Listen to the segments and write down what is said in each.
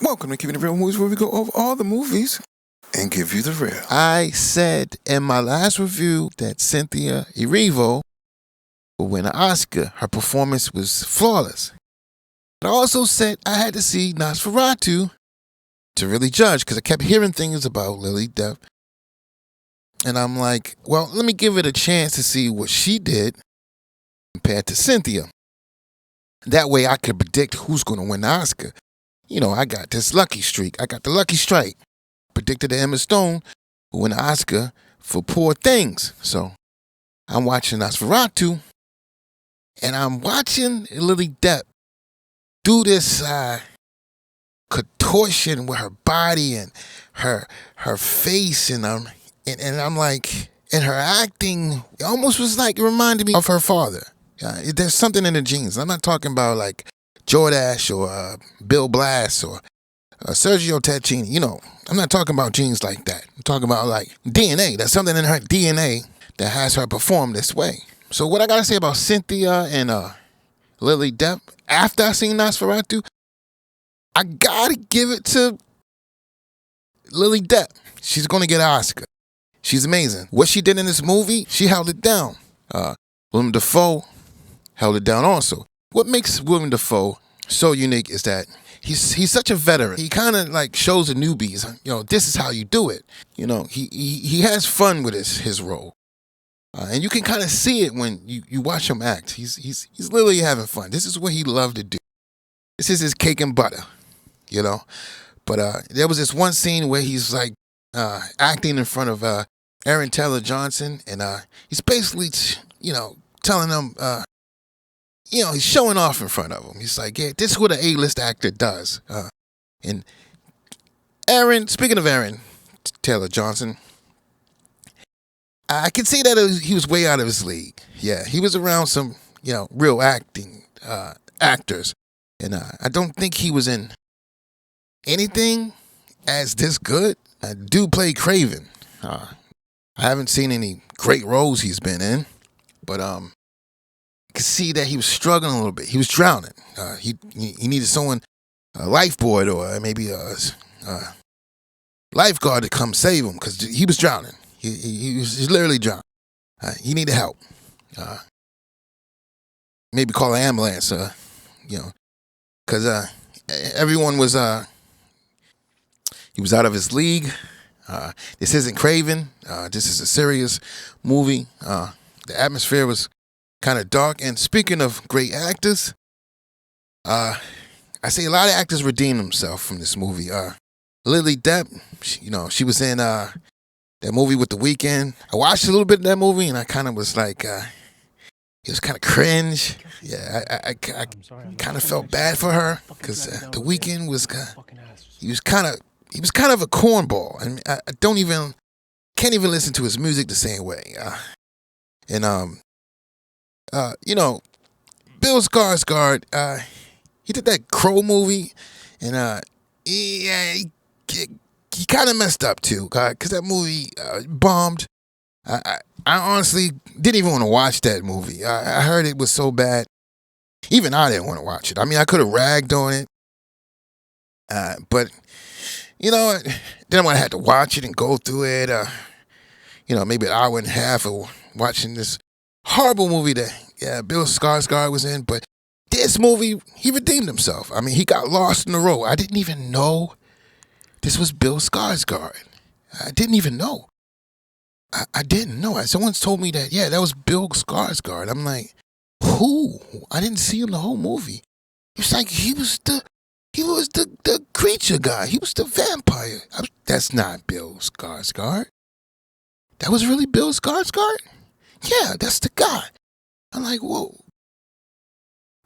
Welcome to Keeping It Real Movies, where we go over all the movies and give you the real. I said in my last review that Cynthia Erivo will win an Oscar. Her performance was flawless. But I also said I had to see Nosferatu to really judge, because I kept hearing things about Lily Depp. And I'm like, well, let me give it a chance to see what she did compared to Cynthia. That way I could predict who's going to win the Oscar. You know, I got this lucky streak. I got the lucky strike. Predicted that Emma Stone would win an Oscar for Poor Things. So I'm watching Nosferatu, and I'm watching Lily Depp do this contortion with her body and her face, and I'm like, and her acting, it almost was like, it reminded me of her father. There's something in the genes. I'm not talking about like Jordache or Bill Blass or Sergio Tacchini. You know, I'm not talking about genes like that. I'm talking about like DNA. There's something in her DNA that has her perform this way. So what I gotta say about Cynthia and Lily Depp, after I seen Nosferatu, I gotta give it to Lily Depp. She's gonna get an Oscar. She's amazing. What she did in this movie, she held it down. Willem Dafoe held it down also. What makes Willem Dafoe so unique is that he's such a veteran. He kind of like shows the newbies, you know, this is how you do it. You know, he has fun with his role. And you can kind of see it when you watch him act. He's literally having fun. This is what he loved to do. This is his cake and butter, you know. But there was this one scene where he's like acting in front of Aaron Taylor Johnson, and he's basically, you know, telling them, you know, he's showing off in front of him. He's like, yeah, this is what an A-list actor does. And Aaron, speaking of Aaron Taylor Johnson, I can see that he was way out of his league. Yeah, he was around some, you know, real actors. And I don't think he was in anything as this good. I do play Craven. I haven't seen any great roles he's been in, but I could see that he was struggling a little bit. He was drowning. He needed someone, a lifebuoy or maybe a lifeguard to come save him, because he was drowning. He was literally drowning. He needed help. Maybe call an ambulance, you know, because everyone was, he was out of his league. This isn't Craven. This is a serious movie. The atmosphere was kind of dark. And speaking of great actors, I say a lot of actors redeemed themselves from this movie. Lily Depp, she was in that movie with The Weeknd. I watched a little bit of that movie, and I kind of was like, it was kind of cringe. Yeah, I kind of felt bad for her, because The Weeknd was he was kind of a cornball. I mean, I can't even listen to his music the same way. You know, Bill Skarsgård, he did that Crow movie, and he kind of messed up too, because that movie bombed. I honestly didn't even want to watch that movie. I heard it was so bad. Even I didn't want to watch it. I mean, I could have ragged on it, but you know, then I had to watch it and go through it. You know, maybe an hour and a half of watching this horrible movie that Bill Skarsgård was in. But this movie, he redeemed himself. I mean, he got lost in the role. I didn't even know this was Bill Skarsgård. I didn't even know. I didn't know. Someone's told me that, yeah, that was Bill Skarsgård. I'm like, who? I didn't see him the whole movie. It's like he was the creature guy. He was the vampire. That's not Bill Skarsgård. That was really Bill Skarsgård? Yeah, that's the guy. I'm like, whoa.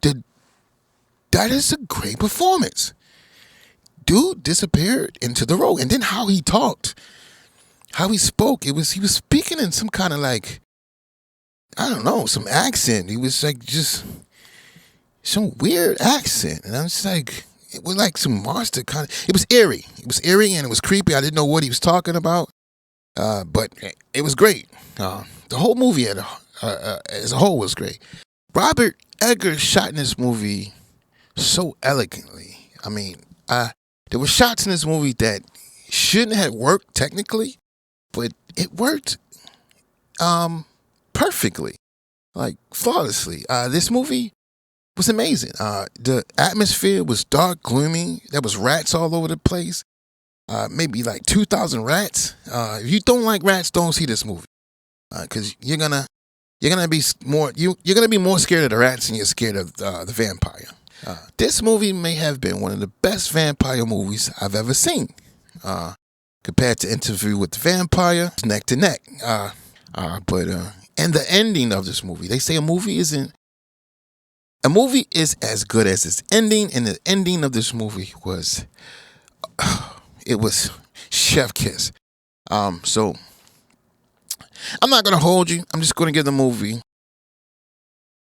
That is a great performance. Dude disappeared into the role. And then how he talked, how he spoke, he was speaking in some kind of like, I don't know, some accent. He was like just some weird accent. And I was like, it was like some monster kind of, it was eerie. It was eerie and it was creepy. I didn't know what he was talking about. But it was great. The whole movie as a whole was great. Robert Eggers shot in this movie so elegantly. I mean, There were shots in this movie that shouldn't have worked technically, but it worked perfectly, like flawlessly. This movie was amazing. The atmosphere was dark, gloomy. There was rats all over the place. Maybe like 2,000 rats. If you don't like rats, don't see this movie, because you're gonna be more scared of the rats than you're scared of the vampire. This movie may have been one of the best vampire movies I've ever seen. Compared to Interview with the Vampire, it's neck to neck. And the ending of this movie, they say a movie is as good as its ending, and the ending of this movie was, it was chef kiss. So I'm not gonna hold you. I'm just gonna give the movie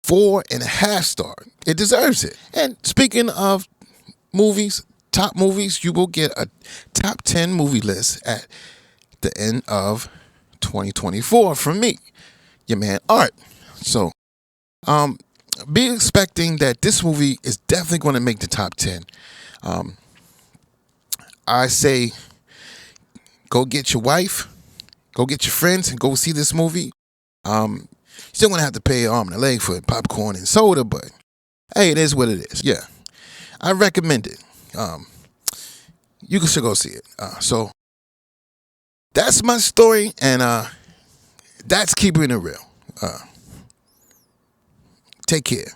4.5 stars. It deserves it. And speaking of movies, top movies, you will get a top 10 movie list at the end of 2024 from me, your man Art. So, be expecting that this movie is definitely going to make the top 10. I say, go get your wife, go get your friends, and go see this movie. Still gonna have to pay an arm and a leg for popcorn and soda, but hey, it is what it is. Yeah, I recommend it. You should go see it. So that's my story, and that's keeping it real. Take care.